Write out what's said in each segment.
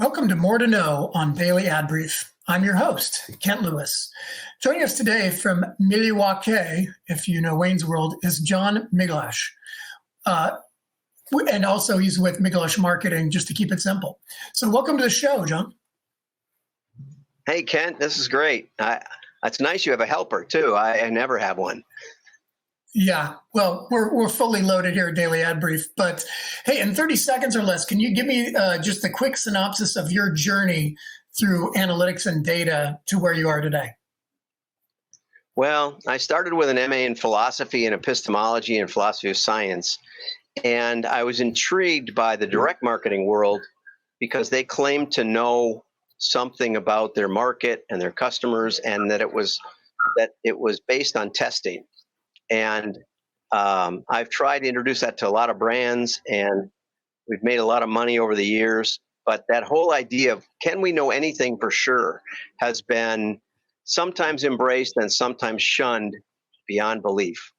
Welcome to More to Know on Daily Ad Brief. I'm your host, Kent Lewis. Joining us today from Milwaukee, if you know Wayne's World, is John Miglash. And also he's with Miglash Marketing, just to keep it simple. So welcome to the show, John. Hey, Kent, this is great. It's nice you have a helper, too. I never have one. Yeah, well, we're fully loaded here at Daily Ad Brief. But hey, in 30 seconds or less, can you give me just a quick synopsis of your journey through analytics and data to where you are today? Well, I started with an MA in philosophy and epistemology and philosophy of science. And I was intrigued by the direct marketing world because they claimed to know something about their market and their customers, and that it was based on testing. And I've tried to introduce that to a lot of brands, and we've made a lot of money over the years. But that whole idea of can we know anything for sure has been sometimes embraced and sometimes shunned beyond belief.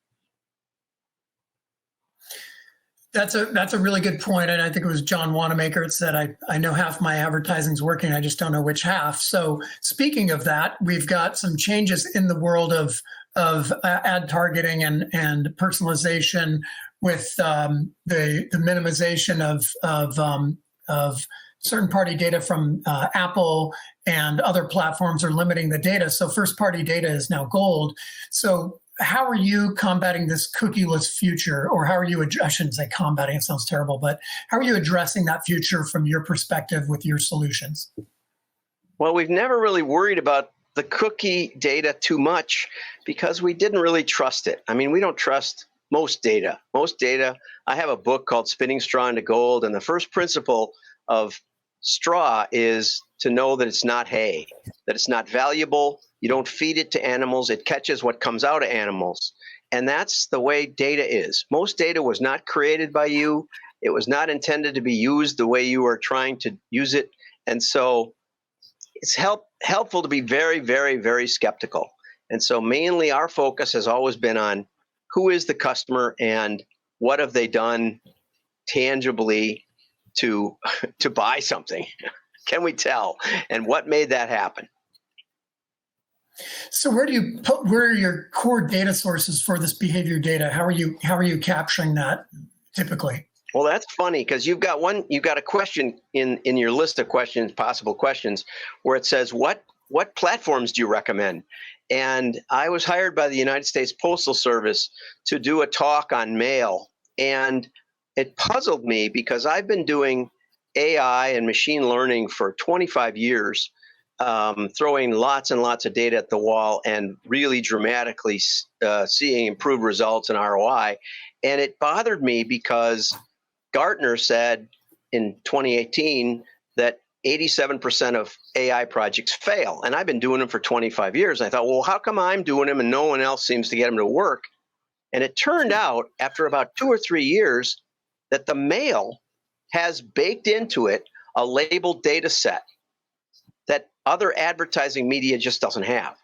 That's a really good point. And I think it was John Wanamaker that said, I know half my advertising's working, I just don't know which half. So speaking of that, we've got some changes in the world of ad targeting and personalization with the minimization of certain party data from Apple and other platforms are limiting the data. So first party data is now gold. So how are you combating this cookieless future, or how are you, I shouldn't say combating, it sounds terrible, but how are you addressing that future from your perspective with your solutions? Well, we've never really worried about the cookie data too much because we didn't really trust it. I mean, we don't trust most data. I have a book called Spinning Straw into Gold, and the first principle of straw is to know that it's not hay, that it's not valuable. You don't feed it to animals. It catches what comes out of animals. And that's the way data is. Most data was not created by you. It was not intended to be used the way you are trying to use it. And so it's helpful to be very, very, very skeptical. And so mainly our focus has always been on who is the customer and what have they done tangibly to buy something. Can we tell? And what made that happen? So where are your core data sources for this behavior data? How are you capturing that typically? Well, that's funny because you've got a question in your list of questions, possible questions, where it says, what platforms do you recommend? And I was hired by the United States Postal Service to do a talk on mail. And it puzzled me because I've been doing AI and machine learning for 25 years, throwing lots and lots of data at the wall and really dramatically seeing improved results in ROI. And it bothered me because Gartner said in 2018 that 87% of AI projects fail. And I've been doing them for 25 years. And I thought, well, how come I'm doing them and no one else seems to get them to work? And it turned out after about 2 or 3 years that the mail has baked into it a labeled data set that other advertising media just doesn't have.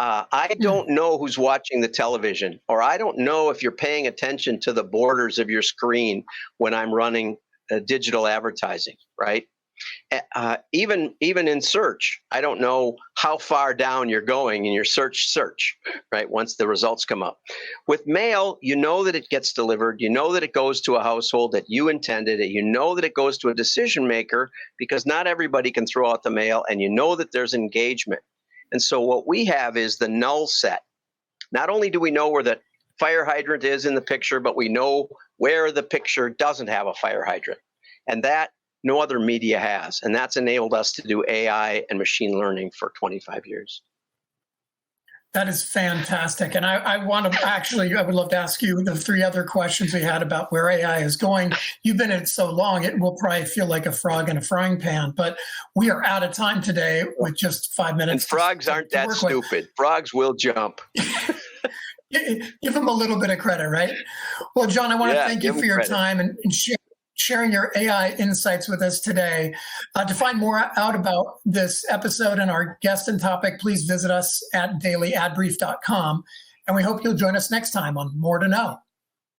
I don't know who's watching the television, or I don't know if you're paying attention to the borders of your screen when I'm running digital advertising, right? Even in search, I don't know how far down you're going in your search, right, once the results come up. With mail, you know that it gets delivered. You know that it goes to a household that you intended it. You know that it goes to a decision maker because not everybody can throw out the mail, and you know that there's engagement. And so what we have is the null set. Not only do we know where the fire hydrant is in the picture, but we know where the picture doesn't have a fire hydrant. And that no other media has. And that's enabled us to do AI and machine learning for 25 years. That is fantastic. And I would love to ask you the 3 other questions we had about where AI is going. You've been in it so long, it will probably feel like a frog in a frying pan, but we are out of time today with just 5 minutes. And frogs aren't that stupid. Frogs will jump. Give them a little bit of credit, right? Well, John, I want to thank you for your time and sharing your AI insights with us today. To find more out about this episode and our guest and topic, please visit us at dailyadbrief.com. And we hope you'll join us next time on More to Know.